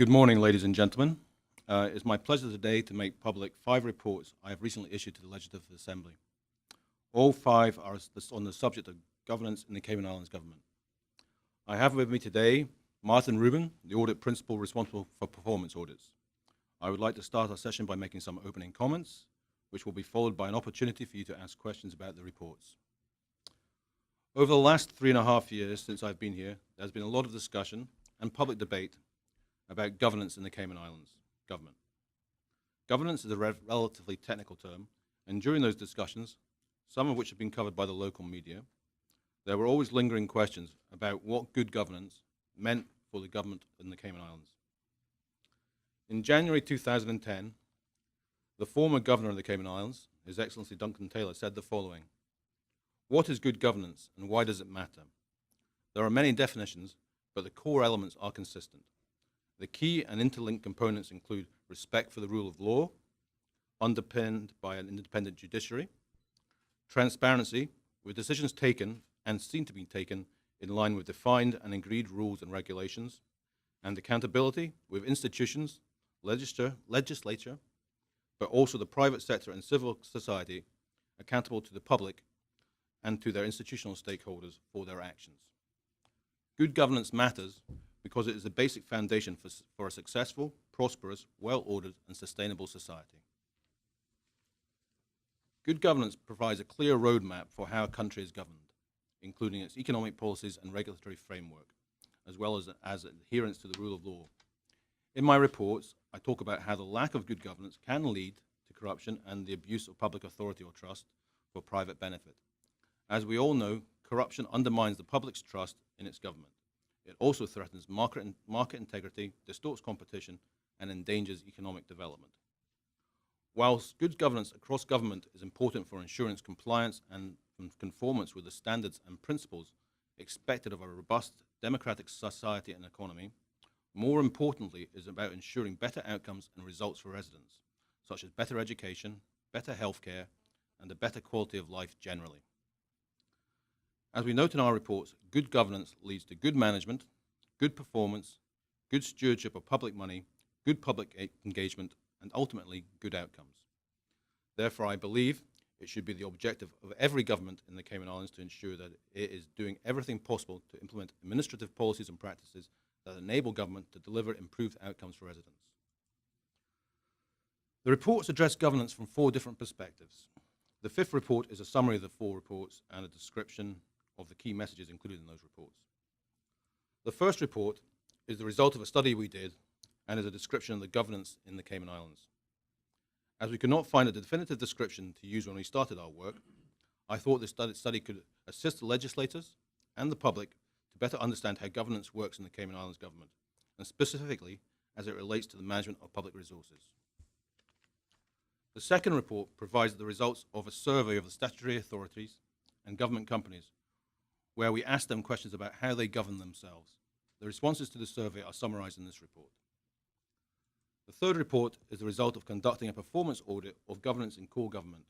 Good morning, ladies and gentlemen. It's my pleasure today to make public 5 reports I have recently issued to the Legislative Assembly. All 5 are on the subject of governance in the Cayman Islands government. I have with me today Martin Rubin, the audit principal responsible for performance audits. I would like to start our session by making some opening comments, which will be followed by an opportunity for you to ask questions about the reports. Over the last 3.5 years since I've been here, there's been a lot of discussion and public debate about governance in the Cayman Islands government. Governance is a relatively technical term, and during those discussions, some of which have been covered by the local media, there were always lingering questions about what good governance meant for the government in the Cayman Islands. In January 2010, the former governor of the Cayman Islands, His Excellency Duncan Taylor, said the following: "What is good governance and why does it matter? There are many definitions, but the core elements are consistent. The key and interlinked components include respect for the rule of law, underpinned by an independent judiciary, transparency, with decisions taken and seen to be taken in line with defined and agreed rules and regulations, and accountability, with institutions, legislature, but also the private sector and civil society accountable to the public and to their institutional stakeholders for their actions. Good governance matters because it is the basic foundation for a successful, prosperous, well-ordered, and sustainable society. Good governance provides a clear roadmap for how a country is governed, including its economic policies and regulatory framework, as well as adherence to the rule of law. In my reports, I talk about how the lack of good governance can lead to corruption and the abuse of public authority or trust for private benefit. As we all know, corruption undermines the public's trust in its government. It also threatens market integrity, distorts competition, and endangers economic development. Whilst good governance across government is important for ensuring compliance and conformance with the standards and principles expected of a robust democratic society and economy, more importantly is about ensuring better outcomes and results for residents, such as better education, better healthcare, and a better quality of life generally. As we note in our reports, good governance leads to good management, good performance, good stewardship of public money, good public engagement, and ultimately good outcomes. Therefore, I believe it should be the objective of every government in the Cayman Islands to ensure that it is doing everything possible to implement administrative policies and practices that enable government to deliver improved outcomes for residents. The reports address governance from 4 different perspectives. The 5th report is a summary of the 4 reports and a description of the key messages included in those reports. The first report is the result of a study we did and is a description of the governance in the Cayman Islands. As we could not find a definitive description to use when we started our work, I thought this study could assist the legislators and the public to better understand how governance works in the Cayman Islands government, and specifically as it relates to the management of public resources. The second report provides the results of a survey of the statutory authorities and government companies, where we asked them questions about how they govern themselves. The responses to the survey are summarized in this report. The third report is the result of conducting a performance audit of governance in core government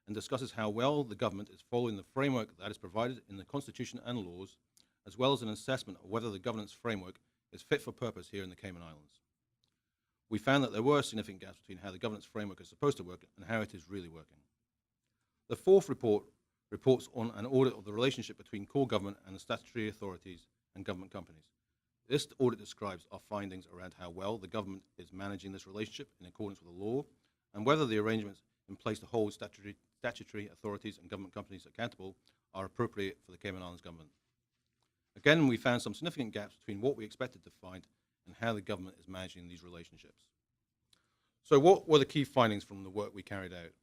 and discusses how well the government is following the framework that is provided in the Constitution and laws, as well as an assessment of whether the governance framework is fit for purpose here in the Cayman Islands. We found that there were significant gaps between how the governance framework is supposed to work and how it is really working. The fourth report reports on an audit of the relationship between core government and the statutory authorities and government companies. This audit describes our findings around how well the government is managing this relationship in accordance with the law and whether the arrangements in place to hold statutory authorities and government companies accountable are appropriate for the Cayman Islands government. Again, we found some significant gaps between what we expected to find and how the government is managing these relationships. So what were the key findings from the work we carried out?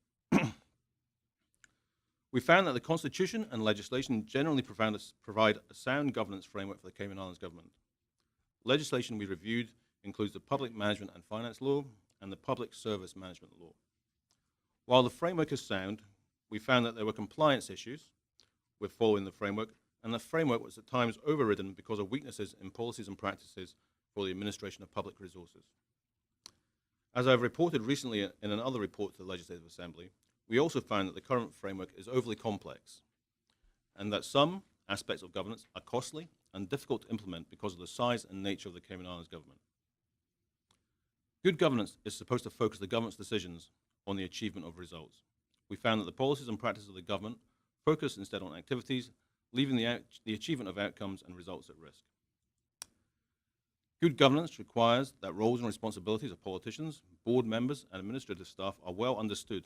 We found that the Constitution and legislation generally provide a sound governance framework for the Cayman Islands government. Legislation we reviewed includes the Public Management and Finance Law and the Public Service Management Law. While the framework is sound, we found that there were compliance issues with following the framework, and the framework was at times overridden because of weaknesses in policies and practices for the administration of public resources. As I've reported recently in another report to the Legislative Assembly, we also found that the current framework is overly complex and that some aspects of governance are costly and difficult to implement because of the size and nature of the Cayman Islands government. Good governance is supposed to focus the government's decisions on the achievement of results. We found that the policies and practices of the government focus instead on activities, leaving the achievement of outcomes and results at risk. Good governance requires that roles and responsibilities of politicians, board members, and administrative staff are well understood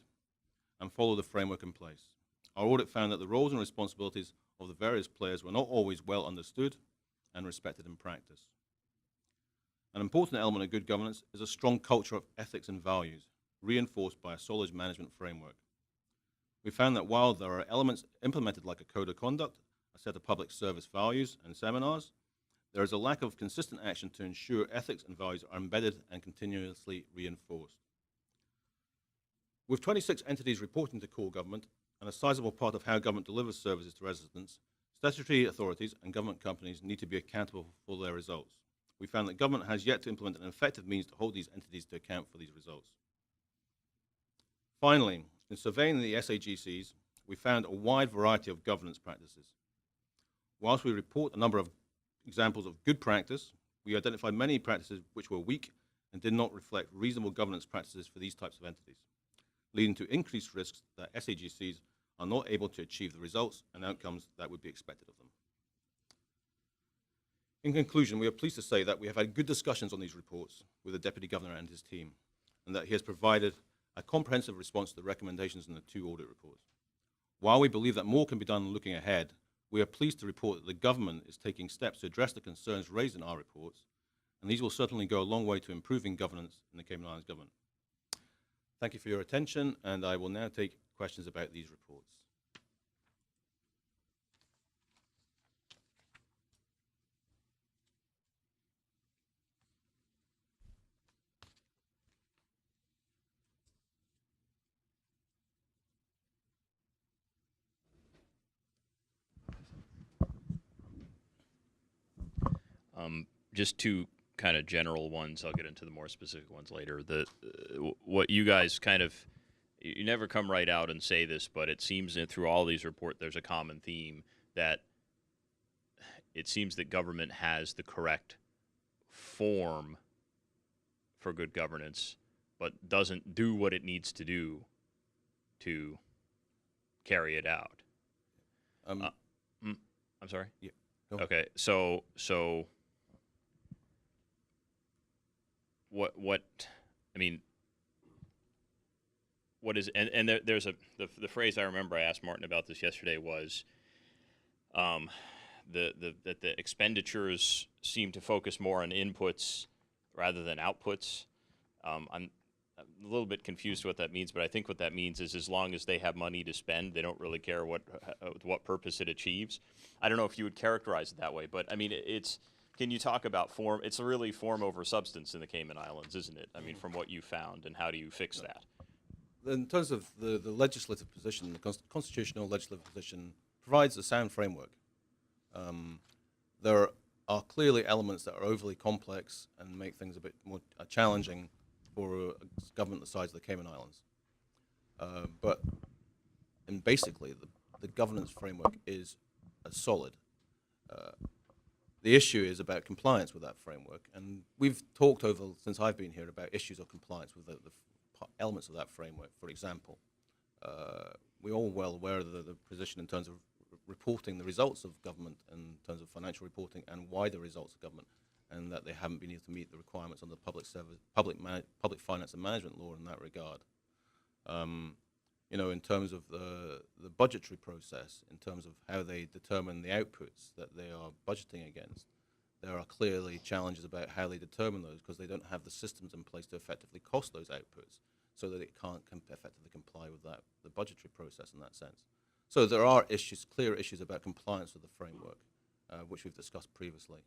and follow the framework in place. Our audit found that the roles and responsibilities of the various players were not always well understood and respected in practice. An important element of good governance is a strong culture of ethics and values, reinforced by a solid management framework. We found that while there are elements implemented like a code of conduct, a set of public service values, and seminars, there is a lack of consistent action to ensure ethics and values are embedded and continuously reinforced. With 26 entities reporting to core government and a sizable part of how government delivers services to residents, statutory authorities and government companies need to be accountable for their results. We found that government has yet to implement an effective means to hold these entities to account for these results. Finally, in surveying the SAGCs, we found a wide variety of governance practices. Whilst we report a number of examples of good practice, we identified many practices which were weak and did not reflect reasonable governance practices for these types of entities, leading to increased risks that SAGCs are not able to achieve the results and outcomes that would be expected of them. In conclusion, we are pleased to say that we have had good discussions on these reports with the Deputy Governor and his team, and that he has provided a comprehensive response to the recommendations in the 2 audit reports. While we believe that more can be done looking ahead, we are pleased to report that the government is taking steps to address the concerns raised in our reports, and these will certainly go a long way to improving governance in the Cayman Islands government. Thank you for your attention, and I will now take questions about these reports. Just 2 kind of general ones. I'll get into the more specific ones later. What you guys kind of, you never come right out and say this, but it seems that through all these reports, there's a common theme that it seems that government has the correct form for good governance, but doesn't do what it needs to do to carry it out. I'm sorry? Yeah. Okay, so what I mean, what is, and there's the phrase I remember, I asked Martin about this yesterday, was that the expenditures seem to focus more on inputs rather than outputs. I'm a little bit confused what that means, but I think what that means is as long as they have money to spend, they don't really care what purpose it achieves. I don't know if you would characterize it that way, but I mean, can you talk about form? It's really form over substance in the Cayman Islands, isn't it? I mean, from what you found, and how do you fix that? In terms of the legislative position, the constitutional legislative position provides a sound framework. There are clearly elements that are overly complex and make things a bit more challenging for a government the size of the Cayman Islands. And basically, the governance framework is solid. The issue is about compliance with that framework, and we've talked since I've been here about issues of compliance with the elements of that framework. For example, we're all well aware of the position in terms of reporting the results of government, in terms of financial reporting and wider results of government, and that they haven't been able to meet the requirements under public finance and management law in that regard. In terms of the budgetary process, in terms of how they determine the outputs that they are budgeting against, there are clearly challenges about how they determine those, because they don't have the systems in place to effectively cost those outputs, so that it can't effectively comply with the budgetary process in that sense. So there are clear issues about compliance with the framework, which we've discussed previously.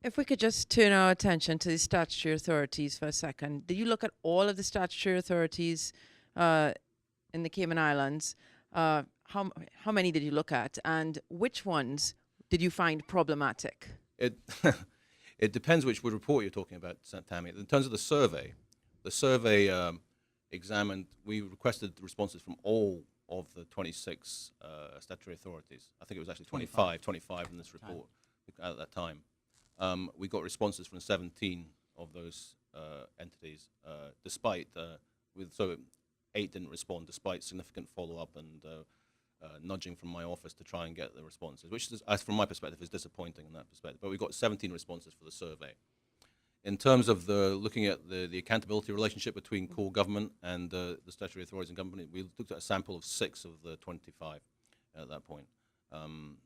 If we could just turn our attention to the statutory authorities for a second. Did you look at all of the statutory authorities in the Cayman Islands? How many did you look at, and which ones did you find problematic? It depends which report you're talking about, Tammy. In terms of the survey examined, we requested responses from all of the 26 statutory authorities. I think it was actually 25 in this report at that time. We got responses from 17 of those entities, despite so 8 didn't respond, despite significant follow-up and nudging from my office to try and get the responses, which, as from my perspective, is disappointing in that perspective. But we got 17 responses for the survey. In terms of looking at the accountability relationship between core government and the statutory authorities and government, we looked at a sample of 6 of the 25 at that point.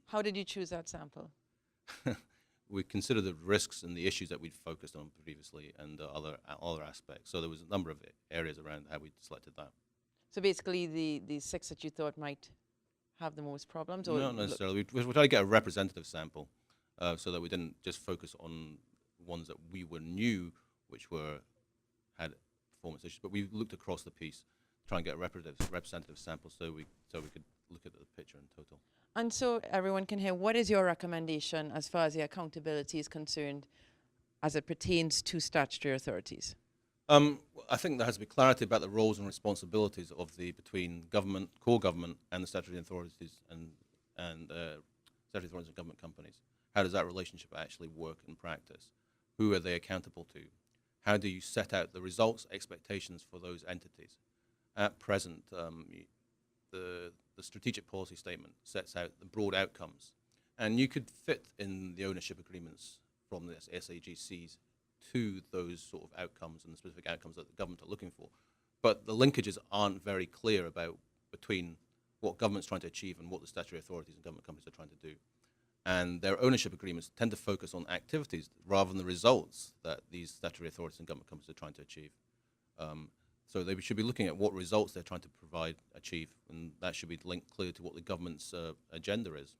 How did you choose that sample? We considered the risks and the issues that we'd focused on previously and other aspects. So there was a number of areas around how we selected that. So basically, the 6 that you thought might have the most problems? Or Not necessarily. We tried to get a representative sample so that we didn't just focus on ones that we knew which had performance issues, but we looked across the piece, try and get a representative sample so we could look at the picture in total. And so everyone can hear, what is your recommendation as far as the accountability is concerned as it pertains to statutory authorities? I think there has to be clarity about the roles and responsibilities between government, core government, and the statutory authorities and statutory authorities and government companies. How does that relationship actually work in practice? Who are they accountable to? How do you set out the results, expectations for those entities? At present, the strategic policy statement sets out the broad outcomes, and you could fit in the ownership agreements from the SAGCs to those sort of outcomes and the specific outcomes that the government are looking for. But the linkages aren't very clear between what government's trying to achieve and what the statutory authorities and government companies are trying to do. And their ownership agreements tend to focus on activities rather than the results that these statutory authorities and government companies are trying to achieve. So they should be looking at what results they're trying to achieve, and that should be linked clearly to what the government's agenda is.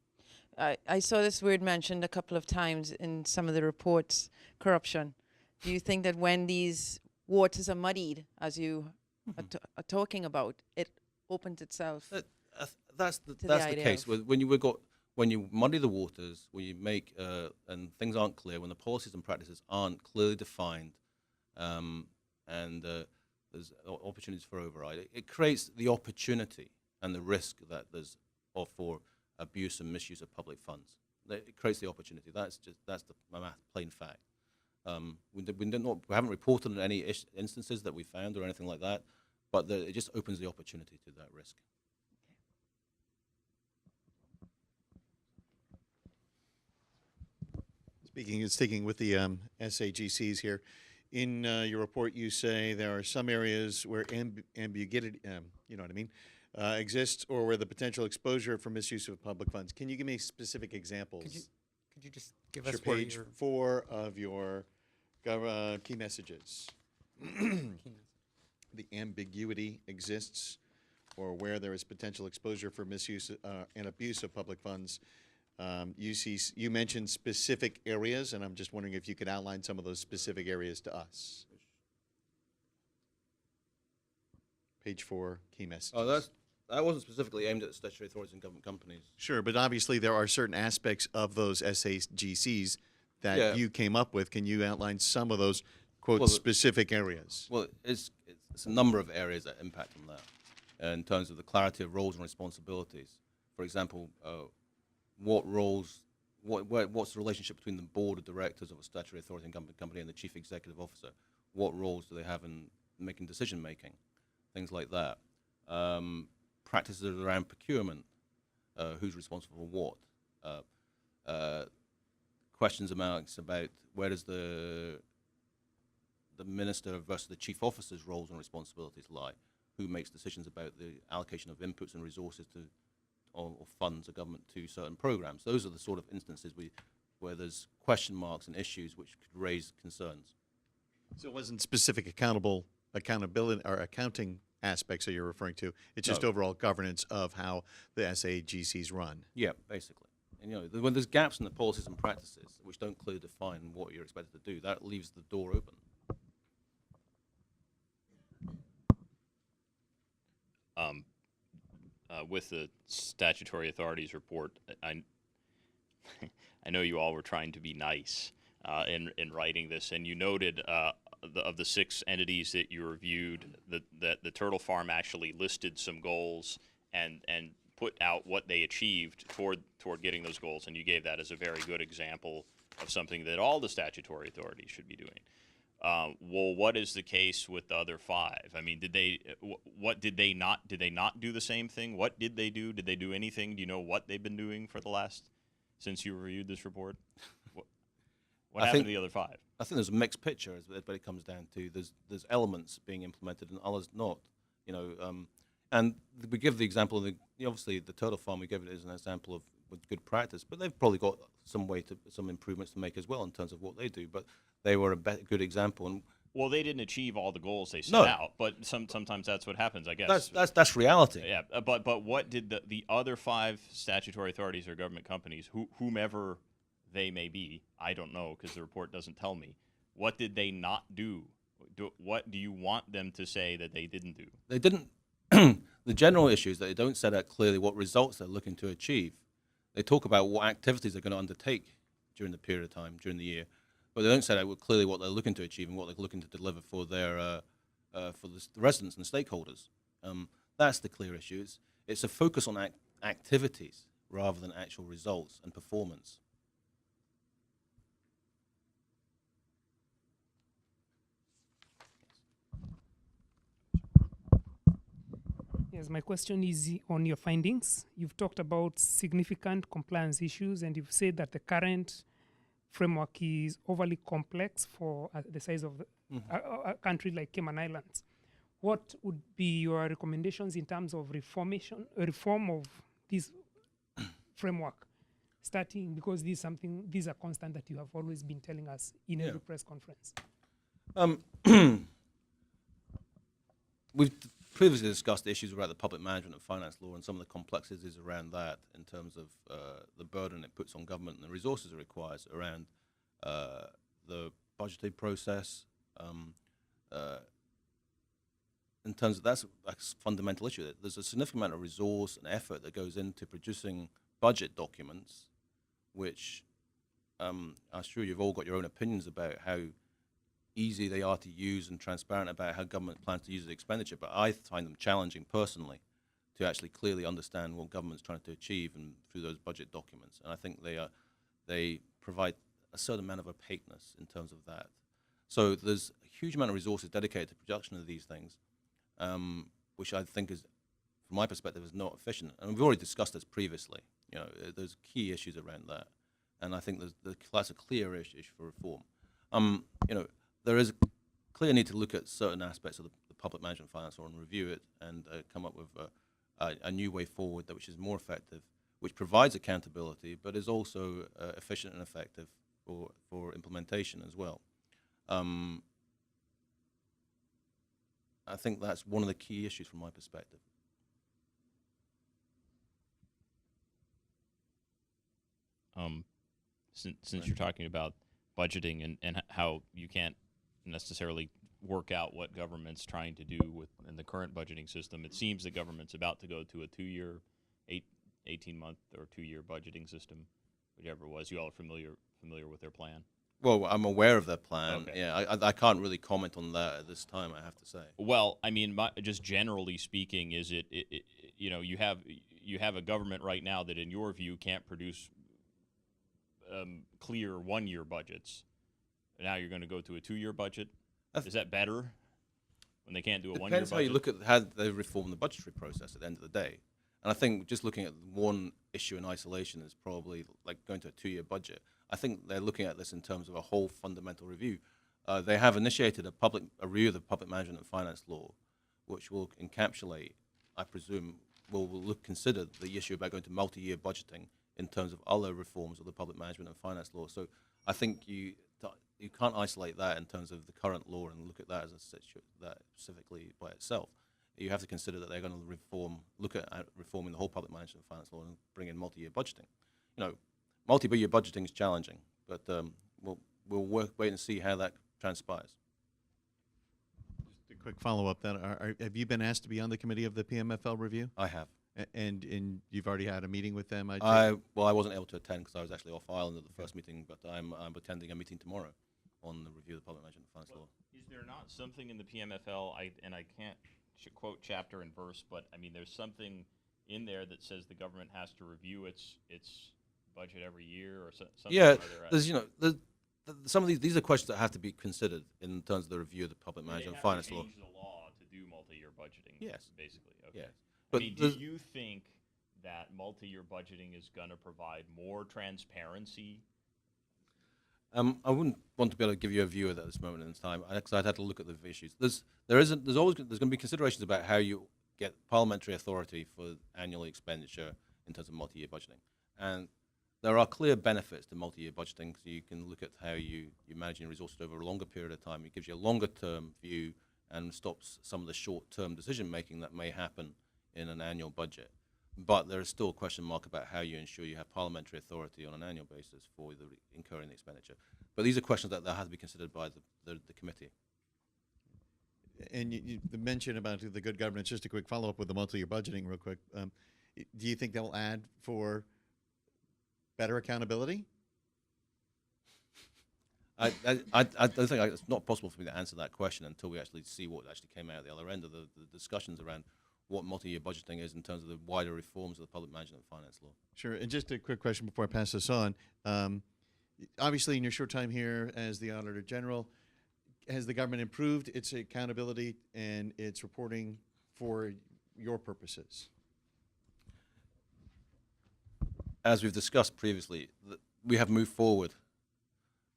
I saw this word mentioned a couple of times in some of the reports, corruption. Do you think that when these waters are muddied, as you are talking about, it opens itself? That's the case. When you muddy the waters, when you make and things aren't clear, when the policies and practices aren't clearly defined, and there's opportunities for override, it creates the opportunity and the risk that there's for abuse and misuse of public funds. It creates the opportunity. That's the plain fact. We haven't reported on any instances that we found or anything like that, but it just opens the opportunity to that risk. Sticking with the SAGCs here, in your report you say there are some areas where ambiguity, you know what I mean, exists, or where the potential exposure for misuse of public funds. Can you give me specific examples? Could you just give us Sure, page 4 of your key messages. The ambiguity exists, or where there is potential exposure for misuse and abuse of public funds. You mentioned specific areas, and I'm just wondering if you could outline some of those specific areas to us. Page 4, key messages. Oh, that wasn't specifically aimed at statutory authorities and government companies. Sure, but obviously there are certain aspects of those SAGCs that you came up with. Can you outline some of those, quote, specific areas? Well, it's a number of areas that impact on that in terms of the clarity of roles and responsibilities. For example, what's the relationship between the board of directors of a statutory authority and government company and the chief executive officer? What roles do they have in making decision making? Things like that. Practices around procurement. Who's responsible for what? Questions about where does the minister versus the chief officer's roles and responsibilities lie? Who makes decisions about the allocation of inputs and resources or funds of government to certain programs? Those are the sort of instances where there's question marks and issues which could raise concerns. So it wasn't specific accountability or accounting aspects that you're referring to. It's just overall governance of how the SAGCs run. Yeah, basically. And, when there's gaps in the policies and practices which don't clearly define what you're expected to do, that leaves the door open. With the statutory authorities report, I know you all were trying to be nice in writing this, and you noted of the 6 entities that you reviewed, that the Turtle Farm actually listed some goals and put out what they achieved toward getting those goals, and you gave that as a very good example of something that all the statutory authorities should be doing. Well, what is the case with the other 5? I mean, did they? What did they not? Did they not do the same thing? What did they do? Did they do anything? Do you know what they've been doing for the last since you reviewed this report? What I happened think- to the other 5? I think there's a mixed picture, but it comes down to there's elements being implemented and others not. And we give the example of obviously the turtle farm. We give it as an example of with good practice, but they've probably got some improvements to make as well in terms of what they do. But they were a good example, and Well, they didn't achieve all the goals they set No. out, but sometimes that's what happens, I guess. that's reality. Yeah, but what did the other 5 statutory authorities or government companies, whomever they may be, I don't know because the report doesn't tell me, what did they not do? What do you want them to say that they didn't do? They didn't. The general issue is that they don't set out clearly what results they're looking to achieve. They talk about what activities they're going to undertake during the period of time, during the year, but they don't set out clearly what they're looking to achieve and what they're looking to deliver for their for the residents and the stakeholders. That's the clear issue. It's a focus on activities rather than actual results and performance. Yes, my question is on your findings. You've talked about significant compliance issues, and you've said that the current framework is overly complex for the size of a country like Cayman Islands. What would be your recommendations in terms of reform of this framework, starting because these are constant that you have always been telling us in every press conference? We've previously discussed issues about the public management and finance law and some of the complexities around that in terms of the burden it puts on government and the resources it requires around the budgeting process. In terms of that's a fundamental issue. There's a significant amount of resource and effort that goes into producing budget documents, which I'm sure you've all got your own opinions about how easy they are to use and transparent about how government plans to use the expenditure, but I find them challenging personally to actually clearly understand what government's trying to achieve and through those budget documents. And I think they provide a certain amount of opaqueness in terms of that. So there's a huge amount of resources dedicated to production of these things, which I think is, from my perspective, is not efficient. And we've already discussed this previously. There's key issues around that, and I think that's a clear issue for reform. There is a clear need to look at certain aspects of the public management finance law and review it and come up with a new way forward which is more effective, which provides accountability, but is also efficient and effective for implementation as well. I think that's one of the key issues from my perspective. Since you're talking about budgeting and how you can't necessarily work out what government's trying to do in the current budgeting system, it seems the government's about to go to a 2-year, 18-month or 2-year budgeting system, whichever it was. You all are familiar with their plan? Well, I'm aware of their plan. Okay. Yeah, I can't really comment on that at this time, I have to say. Well, I mean, just generally speaking, is it you have a government right now that, in your view, can't produce clear 1-year budgets. Now you're going to go to a 2-year budget. Is that better when they can't do a 1-year budget? Depends how you look at how they reform the budgetary process at the end of the day. And I think just looking at one issue in isolation is probably like going to a 2-year budget. I think they're looking at this in terms of a whole fundamental review. They have initiated a review of the public management and finance law, which will encapsulate, I presume, will consider the issue about going to multi-year budgeting in terms of other reforms of the public management and finance law. So I think you can't isolate that in terms of the current law and look at that as that specifically by itself. You have to consider that they're going to look at reforming the whole public management and finance law and bring in multi-year budgeting. Multi-year budgeting is challenging, but we'll wait and see how that transpires. Just a quick follow-up then. Have you been asked to be on the committee of the PMFL review? I have. And you've already had a meeting with them? I wasn't able to attend because I was actually off island at the first meeting, but I'm attending a meeting tomorrow on the review of the public management and finance law. Is there not something in the PMFL, I can't quote chapter and verse, but I mean there's something in there that says the government has to review its budget every year or something? Yeah, or other? there's some of these are questions that have to be considered in terms of the review of the public management and finance law. Change the law to do multi-year budgeting. Yes. Basically. Okay. Yes. I But mean, do there's- you think that multi-year budgeting is going to provide more transparency? I wouldn't want to be able to give you a view of that at this moment in time, because I'd have to look at the issues. There's always going to be considerations about how you get parliamentary authority for annual expenditure in terms of multi-year budgeting, and there are clear benefits to multi-year budgeting. So you can look at how you manage your resources over a longer period of time. It gives you a longer-term view and stops some of the short-term decision-making that may happen in an annual budget. But there is still a question mark about how you ensure you have parliamentary authority on an annual basis for incurring the expenditure. But these are questions that have to be considered by the committee. And you mentioned about the good governance. Just a quick follow-up with the multi-year budgeting real quick. Do you think that will add for better accountability? I don't think it's not possible for me to answer that question until we actually see what actually came out at the other end of the discussions around what multi-year budgeting is in terms of the wider reforms of the public management and finance law. Sure. And just a quick question before I pass this on. Obviously, in your short time here as the Auditor General, has the government improved its accountability and its reporting for your purposes? As we've discussed previously, we have moved forward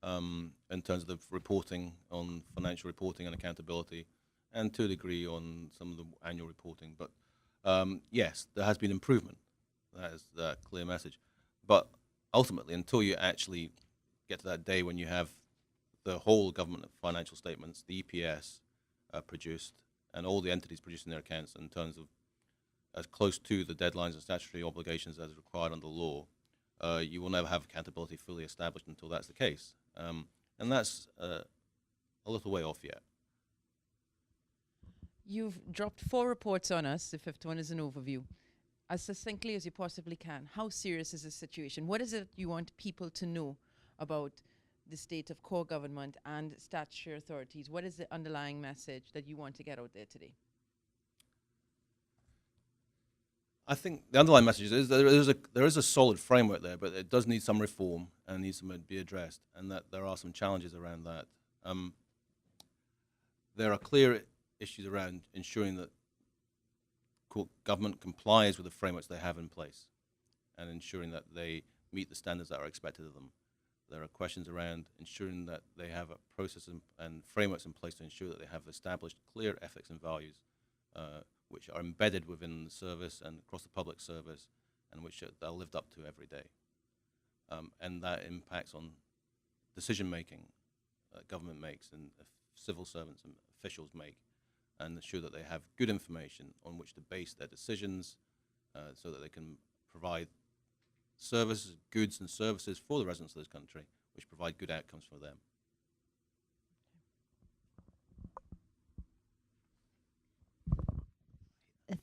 in terms of the reporting on financial reporting and accountability, and to a degree on some of the annual reporting. But yes, there has been improvement. That is the clear message. But ultimately, until you actually get to that day when you have the whole government financial statements, the EPS produced, and all the entities producing their accounts in terms of as close to the deadlines and statutory obligations as required under the law, you will never have accountability fully established until that's the case. And that's a little way off yet. You've dropped 4 reports on us. The 5th one is an overview. As succinctly as you possibly can, how serious is the situation? What is it you want people to know about the state of core government and statutory authorities? What is the underlying message that you want to get out there today? I think the underlying message is there is a solid framework there, but it does need some reform and needs to be addressed, and that there are some challenges around that. There are clear issues around ensuring that government complies with the frameworks they have in place and ensuring that they meet the standards that are expected of them. There are questions around ensuring that they have a process and frameworks in place to ensure that they have established clear ethics and values which are embedded within the service and across the public service, and which they're lived up to every day. And that impacts on decision-making that government makes and civil servants and officials make, and ensure that they have good information on which to base their decisions so that they can provide services, goods and services for the residents of this country, which provide good outcomes for them.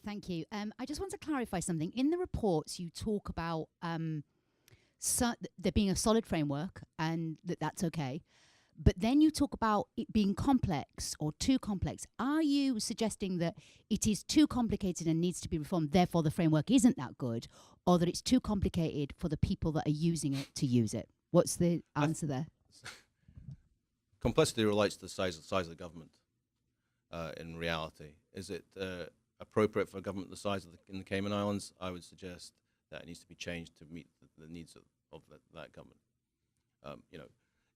Thank you. I just want to clarify something. In the reports, you talk about there being a solid framework and that's okay. But then you talk about it being complex or too complex. Are you suggesting that it is too complicated and needs to be reformed, therefore the framework isn't that good, or that it's too complicated for the people that are using it to use it? What's the answer there? Complexity relates to the size of the government. In reality, is it appropriate for a government the size of in the Cayman Islands? I would suggest that it needs to be changed to meet the needs of that government.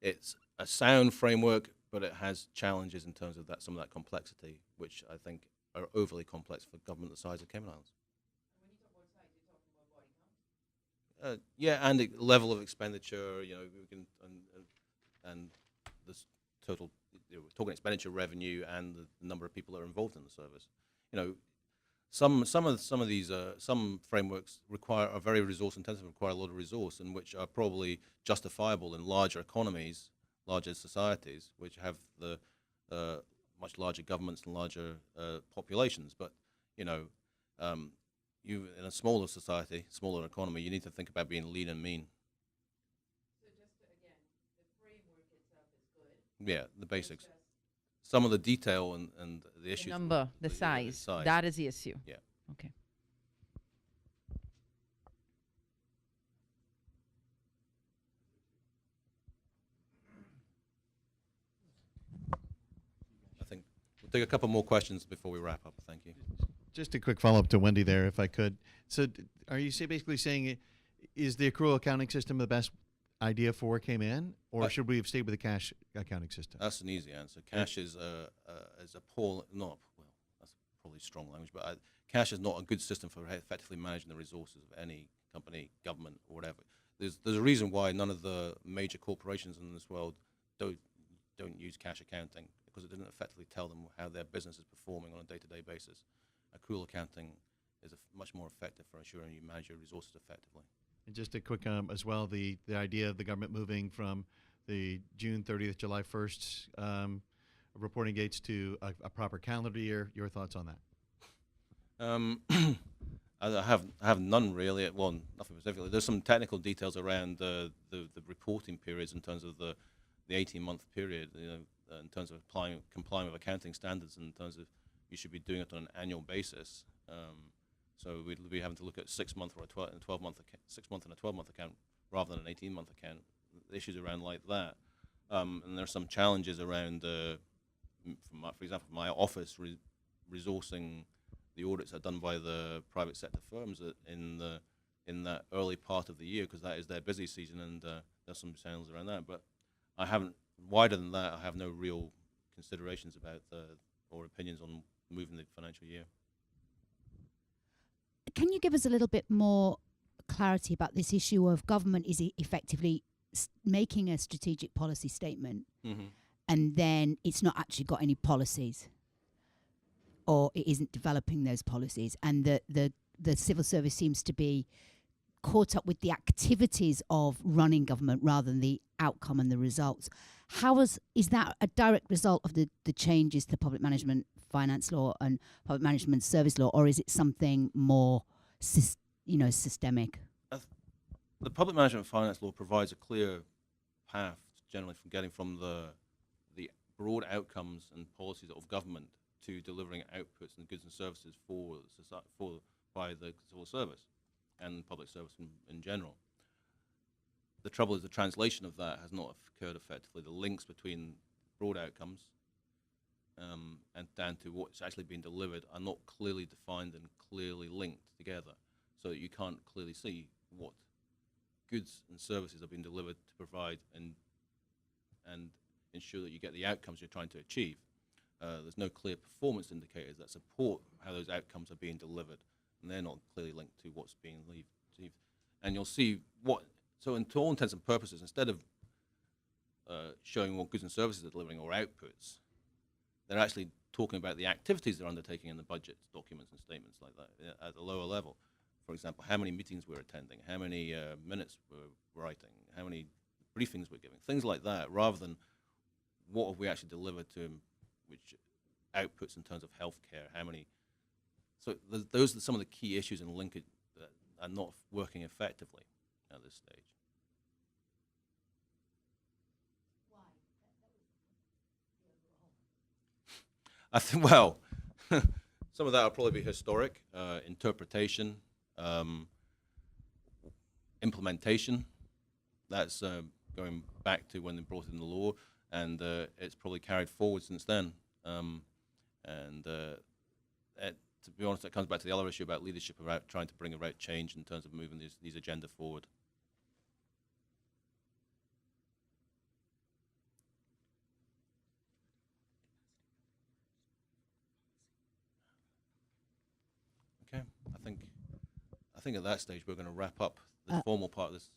It's a sound framework, but it has challenges in terms of some of that complexity, which I think are overly complex for government the size of Cayman Islands. When you talk about size, you're talking about body count? Yeah, and the level of expenditure. We can and this total. We're talking expenditure, revenue, and the number of people that are involved in the service. Some of these frameworks are very resource intensive, require a lot of resource, and which are probably justifiable in larger economies, larger societies, which have the much larger governments and larger populations. But you in a smaller society, smaller economy, you need to think about being lean and mean. So just again, the framework itself is good. Yeah, the basics. Some of the detail and the issues. The number, the size, that is the issue. Yeah. Okay. take a couple more questions before we wrap up. Thank you. Just a quick follow-up to Wendy there, if I could. So are you basically saying, is the accrual accounting system the best idea for Cayman, or should we have stayed with the cash accounting system? That's an easy answer. Cash is a poor, not, well, that's probably strong language, but cash is not a good system for effectively managing the resources of any company, government, or whatever. There's a reason why none of the major corporations in this world don't use cash accounting, because it doesn't effectively tell them how their business is performing on a day-to-day basis. Accrual accounting is much more effective for ensuring you manage your resources effectively. And just a quick as well, the idea of the government moving from the June 30th, July 1st reporting dates to a proper calendar year. Your thoughts on that? I have none really. Well, nothing specifically. There's some technical details around the reporting periods in terms of the 18-month period. In terms of complying with accounting standards, in terms of you should be doing it on an annual basis. So we'd be having to look at 6 month or a 12-month 6 month and a 12-month account rather than an 18-month account. Issues around like that, and there's some challenges around, for example, my office resourcing the audits that are done by the private sector firms in that early part of the year, because that is their busy season, and there's some challenges around that. But I haven't, wider than that, I have no real considerations about or opinions on moving the financial year. Can you give us a little bit more clarity about this issue of government is effectively making a strategic policy statement, and then it's not actually got any policies, or it isn't developing those policies, and the civil service seems to be caught up with the activities of running government rather than the outcome and the results. Is that a direct result of the changes to public management finance law and public management service law, or is it something more systemic? The public management finance law provides a clear path, generally, from getting from the broad outcomes and policies of government to delivering outputs and goods and services by the civil service and public service in general. The trouble is the translation of that has not occurred effectively. The links between broad outcomes and down to what's actually being delivered are not clearly defined and clearly linked together, so that you can't clearly see what goods and services are being delivered to provide and ensure that you get the outcomes you're trying to achieve. There's no clear performance indicators that support how those outcomes are being delivered, and they're not clearly linked to what's being achieved. And you'll see so to all intents and purposes, instead of showing what goods and services are delivering or outputs, they're actually talking about the activities they're undertaking in the budget documents and statements like that at a lower level. For example, how many meetings we're attending, how many minutes we're writing, how many briefings we're giving, things like that, rather than what have we actually delivered to them, which outputs in terms of healthcare, how many. So those are some of the key issues in linkage that are not working effectively at this stage. I think, well, some of that will probably be historic, interpretation, implementation. That's going back to when they brought in the law, and it's probably carried forward since then. To be honest, that comes back to the other issue about leadership, about trying to bring about change in terms of moving these agenda forward. Okay, I think at that stage we're going to wrap up the formal part of this.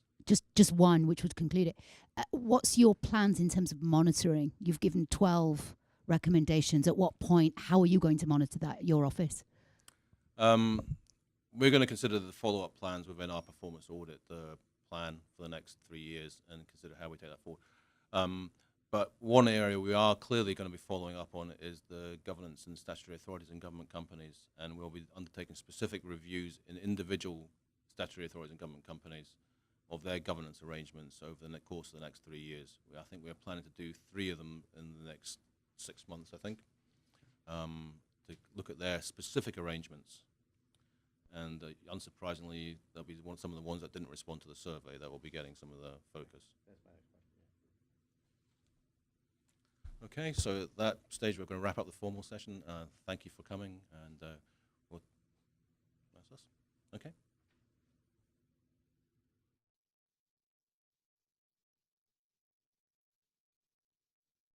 Just one, which would conclude it. What's your plans in terms of monitoring? You've given 12 recommendations. At what point, how are you going to monitor that, your office? We're going to consider the follow-up plans within our performance audit plan for the next 3 years and consider how we take that forward. But one area we are clearly going to be following up on is the governance and statutory authorities in government companies, and we'll be undertaking specific reviews in individual statutory authorities and government companies of their governance arrangements over the course of the next 3 years. I think we're planning to do 3 of them in the next 6 months, I think, to look at their specific arrangements. And unsurprisingly, there'll be some of the ones that didn't respond to the survey that will be getting some of the focus. Okay, so at that stage, we're going to wrap up the formal session. Thank you for coming, and that's us. Okay.